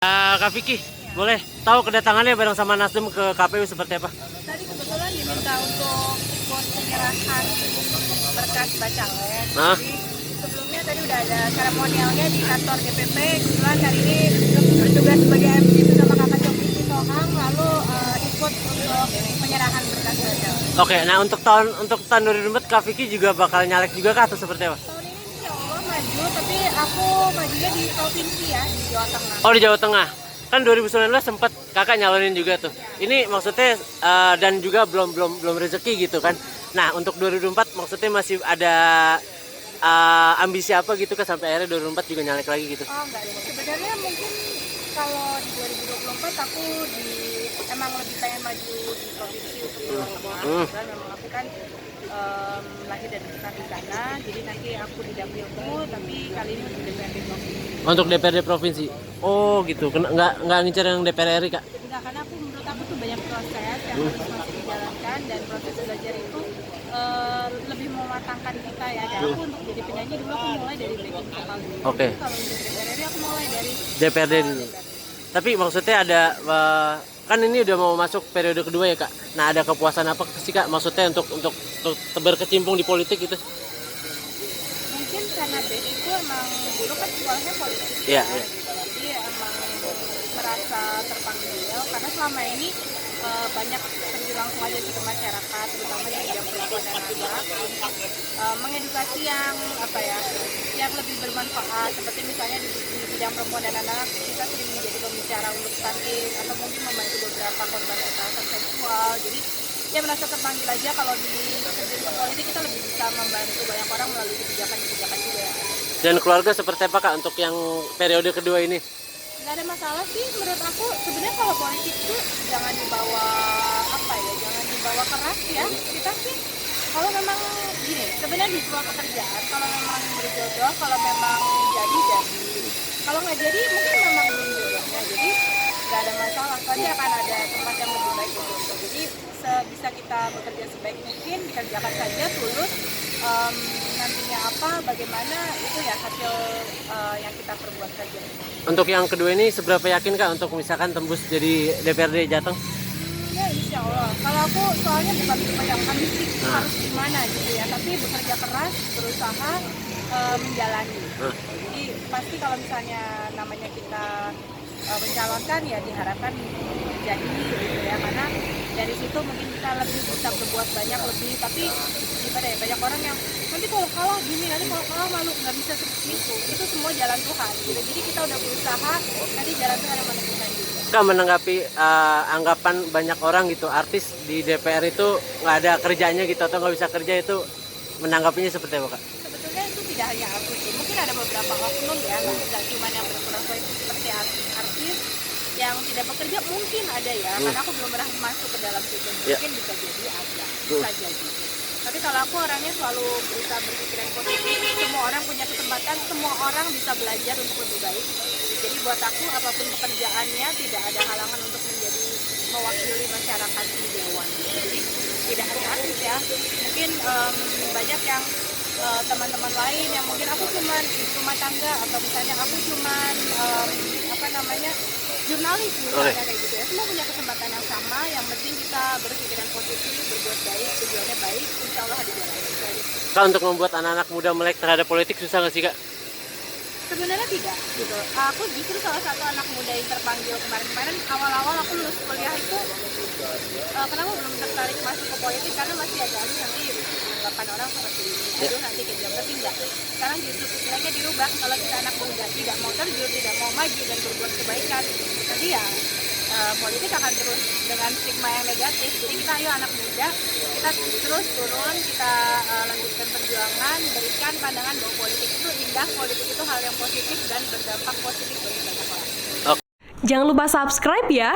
Kak Vicky, boleh tahu kedatangannya bareng sama Nasdem ke KPU seperti apa? Tadi kebetulan diminta untuk ikut penyerahan berkas bacalek. Nah, Jadi sebelumnya tadi udah ada seremonialnya di kantor DPP. Kebetulan hari ini bertugas sebagai MC bersama Kakak Coki Sitohang, lalu ikut untuk penyerahan berkas bacalek. oke. Nah untuk tahun 2024 Kak Vicky juga bakal nyalek juga kah atau seperti apa? Tahun ini insya Allah maju, tapi aku majunya di provinsi ya, di Jawa Tengah. Oh di Jawa Tengah. Kan 2019 sempat kakak nyalonin juga tuh. Ini maksudnya dan juga belum rezeki gitu kan. Nah untuk 2024 maksudnya masih ada ambisi apa gitu kan sampai akhirnya 2024 juga nyalek lagi gitu. Oh enggak, sebenarnya mungkin kalau di 2024 aku emang lebih pengen maju di provinsi untuk Jawa Tengah. Kebetulan memang aku kan lahir dan besar di sana, jadi nanti aku di dapilmu, tapi kali ini untuk DPRD provinsi. Untuk DPRD provinsi. Oh gitu. Nggak ngincer yang DPR RI kak? Enggak, karena menurut aku tuh banyak proses yang harus masih dijalankan, dan proses belajar itu lebih mematangkan kita ya. Dan aku untuk jadi penyanyi dulu aku mulai dari backing vokal dulu. Oke. Kalau untuk DPRD aku mulai dari DPRD dulu. Tapi maksudnya ada kan ini udah mau masuk periode kedua ya kak. Nah ada kepuasan apa sih kak? Maksudnya untuk berkecimpung di politik gitu? mungkin karena basicku emang dulu kan sekolahnya politik Iya. ya, jadi emang merasa terpanggil karena selama ini banyak terjun langsung aja sih ke masyarakat, terutama di bidang perempuan dan anak, untuk mengedukasi yang apa ya, yang lebih bermanfaat, seperti misalnya di bidang perempuan dan anak kita sering menjadi pembicara untuk stunting atau mungkin membantu beberapa korban kekerasan seksual. Jadi ya merasa terpanggil aja kalau di terjun ke politik kita lebih bisa membantu banyak orang melalui kebijakan-kebijakan juga ya. Dan keluarga seperti apa kak untuk yang periode kedua ini? Nggak ada masalah sih menurut aku. Sebenarnya kalau politik tuh jangan dibawa apa ya, jangan dibawa keras ya. Kita sih kalau memang gini, sebenarnya di semua pekerjaan kalau memang berjodoh, kalau memang jadi, kalau nggak jadi mungkin memang belum jodohnya, jadi nggak ada masalah, pasti akan ada tempat yang lebih baik untuk jadi sebisa kita bekerja sebaik mungkin, dikerjakan saja tulus. Nantinya apa, bagaimana itu ya hasil yang kita perbuat saja. Untuk yang kedua ini seberapa yakin kak untuk misalkan tembus jadi DPRD Jateng? Ya insya Allah. Kalau aku soalnya bukan tipe yang ambisi harus gimana gitu ya, tapi bekerja keras, berusaha menjalani. Jadi pasti kalau misalnya namanya kita mencalonkan ya diharapkan jadi gitu ya, karena dari situ mungkin kita lebih bisa berbuat banyak lebih. Tapi gimana ya, banyak orang yang nanti kalau kalah gini, nanti kalau kalah malu, nggak bisa seperti itu semua jalan Tuhan gitu. Jadi kita udah berusaha, nanti jalan Tuhan yang menentukan juga. Kak menanggapi anggapan banyak orang gitu, artis di DPR itu nggak ada kerjanya gitu atau nggak bisa kerja, itu menanggapinya seperti apa kak? Sebetulnya itu tidak hanya aku sih, mungkin ada beberapa oknum ya, nggak cuma yang berprofesi seperti artis yang tidak bekerja, mungkin ada ya, karena aku belum pernah masuk ke dalam situ. Mungkin bisa jadi ada, bisa jadi. Tapi kalau aku orangnya selalu berusaha berpikiran positif, semua orang punya kesempatan, semua orang bisa belajar untuk lebih baik. Jadi buat aku apapun pekerjaannya tidak ada halangan untuk menjadi mewakili masyarakat di dewan. Jadi tidak hanya artis ya, mungkin banyak yang teman-teman lain yang mungkin aku cuman ibu rumah tangga, atau misalnya aku cuman apa namanya, jurnalis misalnya kayak gitu ya. Semua punya kesempatan yang sama, yang penting kita berpikiran positif, berbuat baik, tujuannya baik, insya Allah ada jalan. Kak untuk membuat anak-anak muda melek terhadap politik susah nggak sih kak? Sebenarnya tidak gitu. Aku justru salah satu anak muda yang terpanggil kemarin awal-awal aku lulus kuliah itu, kenapa belum tertarik masuk ke politik, karena masih ada nanti anggapan orang seperti ini, aduh nanti kejam. Tapi enggak, sekarang justru istilahnya dirubah. Kalau kita anak muda tidak mau terjun, tidak mau maju dan berbuat kebaikan, nanti ya politik akan terus dengan stigma yang negatif. Jadi kita ayo anak muda, kita terus turun, kita lanjutkan perjuangan, berikan pandangan bahwa politik itu indah, politik itu hal yang positif dan berdampak positif bagi banyak orang. Jangan lupa subscribe ya.